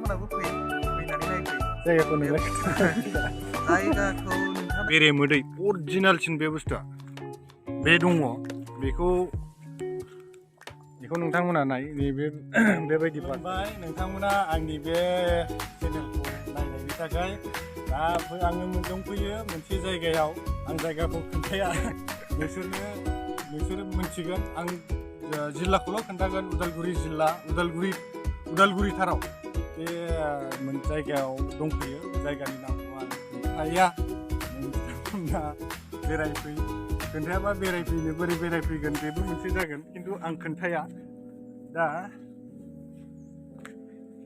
नोंथांमोनाबो फैनानै नायफै जायगाखौ नुलाय जायगाखौ बेरे मोदै अरिजिनालसिन बे बुस्थुआ बे दङ बेखौ नोंथांमोना नाय नैबे बेबायदि बाय नोंथांमोना आंनि बे चेनेलखौ नायनायनि थाखाय दा आङो दंफैयो मोनसे जायगायाव आं जायगाखौ खोन्थाया नोंसोरो मिथिगोन आं जिल्लाखौल' खोन्थागोन उदालगुरि जिल्ला उदालगुरि थाराव बे जायगायाव दंफैयो जायगानि नामखौ आं खोन्थाया नोंथांमोना बेरायफै खोन्थायाबा बेरायफैनो बोरै बेरायफैगोन बेबो मोनसे जागोन खिन्थु आं खोन्थाया दा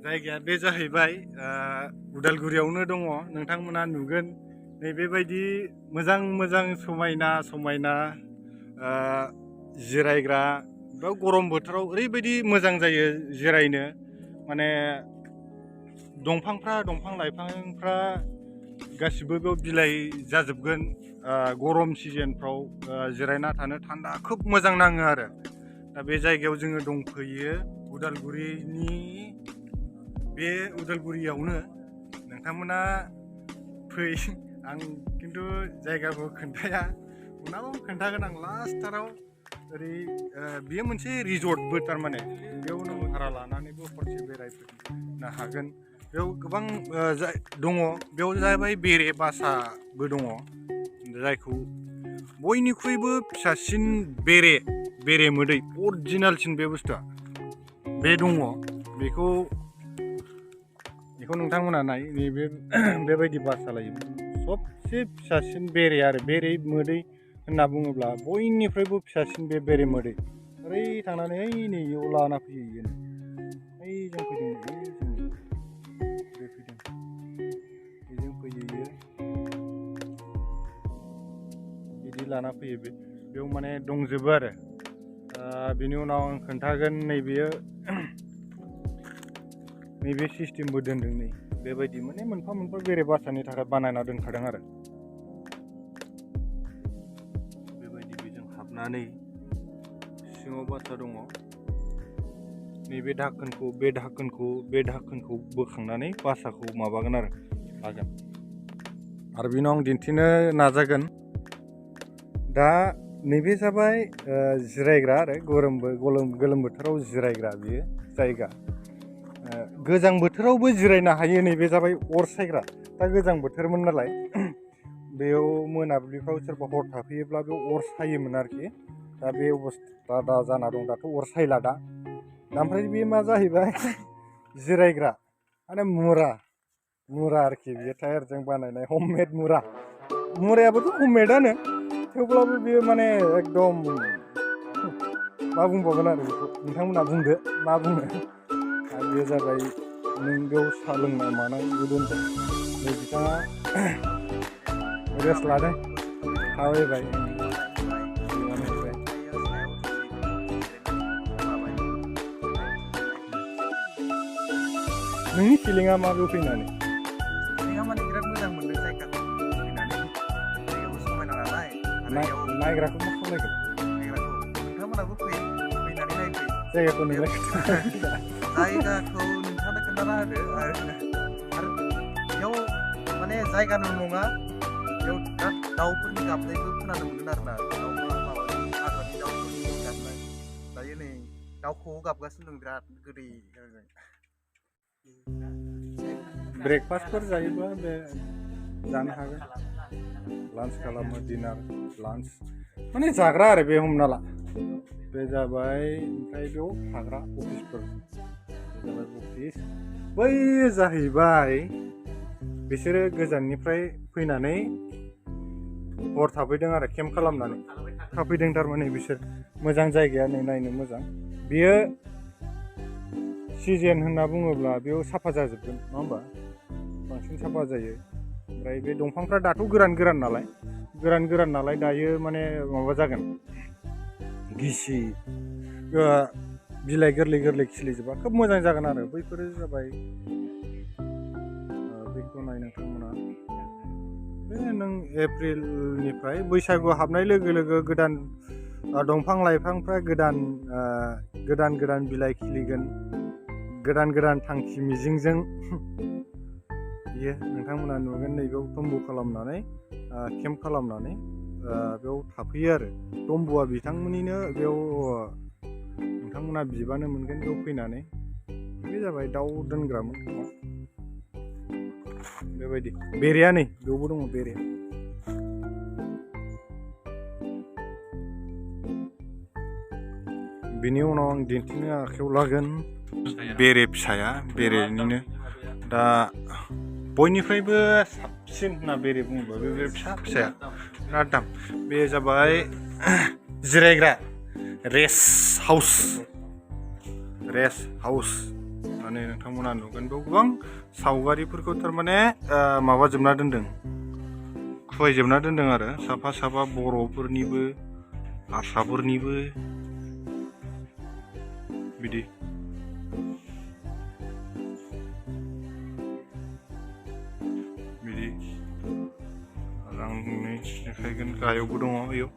जायगाया बे जाहैबाय उदालगुरियावनो दङ नोंथांमोना नुगोन नैबेबायदि मोजां समायना जिरायग्रा बा गरम बोथोराव ओरैबायदि मोजां जायो जिरायनो माने दंफां लाइफांफ्रा गासिबो बेयाव बिलाइ जाजोबगोन गरम सिजनफ्राव जिरायना थानो थान्दा खोब मोजां नाङो आरो दा बे जायगायाव जोङो दंफैयो उदालगुरियावनो नोंथांमोना फै आं खिन्थु जायगाखौ खोन्थाया उनाव खोन्थागोन आं लास्टाराव ओरै बेयो मोनसे रिजर्टबो थारमाने बेयाव नों भारा लानानैबो हरसे बेरायफैनो हागोन बेयाव गोबां दङ बेयाव जाहैबाय बेरे बासाबो दङ जायखौ बयनिख्रुइबो फिसासिन बेरे मोदै अरिजिनालसिन बे बुस्थुआ बे दङ बेखौ नोंथांमोना नाय नैबे बेबायदि बासा लायो सबसे फिसासिन बेरे आरो बेरे मोदै होनना बुङोब्ला बयनिफ्रायबो फिसासिन बे बेरे मोदै ओरै थांनानै ओइ नैयाव लाना फैयो ओइजों फैदों बेजों फैयो बिदि लाना फैयो बेयाव माने दंजोबो आरो बिनि उनाव आं खोन्थागोन नैबे सिस्टेमबो दोनदों नै बेबायदि माने मोनफा बेरे बासानि थाखाय बानायना दोनखादों आरो बेबायदि बेजों हाबनानै सिङाव बासा दङ नैबे दाखोनखौ बोखांनानै बासाखौ माबागोन आरो लागोन आरो बिनि उनाव आं दिन्थिनो नाजागोन दा नैबे जाबाय जिरायग्रा आरो गोलोम बोथोराव जिरायग्रा बियो जायगा गोजां बोथोरावबो जिरायनो हायो नैबे जाबाय अर सायग्रा दा गोजां बोथोरमोन नालाय बेयाव मोनाबिलिफ्राव सोरबा हर थाफैयोब्ला बेयाव अर सायोमोन आरोखि दा बे अबस्था दा जाना दं दाथ' अर सायला दा ओमफ्राय बे मा जाहैबाय जिरायग्रा माने मुरा आरोखि बेयो टायारजों बानायनाय हममेड मुरायाबोथ' हममेडानो थेवब्लाबो बेयो माने एकदम मा बुंबावगोन आरो बेखौ नोंथांमोना बुंदो मा बुङो बेयो जाबाय नों बेयाव साहा लोंनाय मानाय दोनदों नै बिथाङा रेस्ट लादों थाबायबाय नोंनि फिलिंआ माबे फैनानै माने बिराद मोजां मोनदों जायगाखौ फैनानै जायगायाबो समायना नालाय नायग्राखौ मा खालामनायगोन नोंथांमोनाबो फैनानै नायफै जायगाखौ नुलाय जायगाखौ नोंथांनो खोन्थाना होदो आरो बेयाव माने जायगाल' नङा बेयाव बिराद दाउफोरनि गाबनायबो खोनानो मोनगोन आरोना हाग्रानि दाउफोरनि गाबनाय दायो नै दाउखौ गाबगासिनो दं बिराद गोदै ब्रेकफास्टफोर जायोब्ला बे जानो हागोन लान्च खालामो डिनार लान्च माने जाग्रा आरो बे हमना ला बे जाबाय ओमफ्राय बेयाव थाग्रा अफिसफोर बे जाबाय अफिस बै जाहैबाय बिसोरो गोजाननिफ्राय फैनानै हर थाफैदों आरो केम्प खालामनानै थाफैदों थारमाने बिसोर मोजां जायगाया नै नायनो मोजां बियो सिजन होनना बुङोब्ला बेयाव साफा जाजोबगोन नङा होमबा बांसिन साफा जायो ओमफ्राय बे दंफांफ्रा दाथ' गोरान नालाय दायो माने माबा जागोन गिसि बिलाइ गोरलै खिलिजोबा खोब मोजां जागोन आरो बैफोरो जाबाय बेखौ नाय नोंथांमोना बे नों एप्रिलनिफ्राय बैसागु हाबनाय लोगो लोगो गोदान दंफां लाइफांफ्रा गोदान बिलाइ खिलिगोन गोदान गोदान थांखि मिजिंजों बियो नोंथांमोना नुगोन नैबेयाव तम्बु खालामनानै केम्प खालामनानै बेयाव थाफैयो आरो तम्बुआ बिथांमोननिनो बेयाव नोंथांमोना बिबानो मोनगोन बेयाव फैनानै बे जाबाय दाउ दोनग्रामोन खोमा बेबायदि बेरेया नै बेयावबो दङ बेरेया बिनि उनाव आं दिन्थिनो आखायाव लागोन बेरे फिसाया बेरेनिनो दा बयनिफ्रायबो साबसिन होनना बेरे बुङोबा बे बेरे फिसा फिसाया बिराद दाम बे जाबाय जिरायग्रा रेस्ट हाउस माने नोंथांमोना नुगोन बेयाव गोबां सावगारिफोरखौ थारमाने माबाजोबना दोनदों खुवायजोबना दोनदों आरो साफा साफा बर'फोरनिबो हारसाफोरनिबो बिदि आं देखायगोन गाहायावबो दङ बेयाव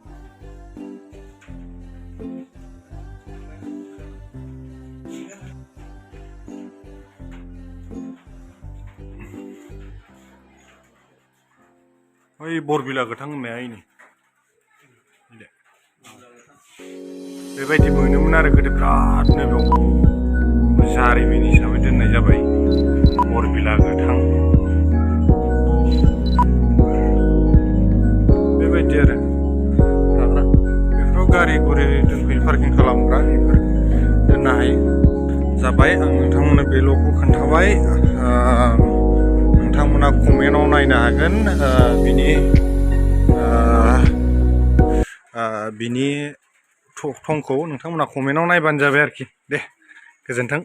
ओइ बरबिला गोथां होननाया इनि बेबायदि मोनोमोन आरो गोदो बिरादनो बेयाव जारिमिन हिसाबै दोननाय जाबाय बरबिला गोथां बेबायदि आरो थाग्रा बेफोराव गारि गुरि दोनफैनो पार्किं खालामग्रा बेफोर दोननो हायो जाबाय आं नोंथांमोननो बेल'खौ खोन्थाबाय नोंथांमोना कमेन्टआव नायनो हागोन बिनि थंखौ नोंथांमोना कमेन्टआव नायबानो जाबाय आरोखि दे गोजोन्थों।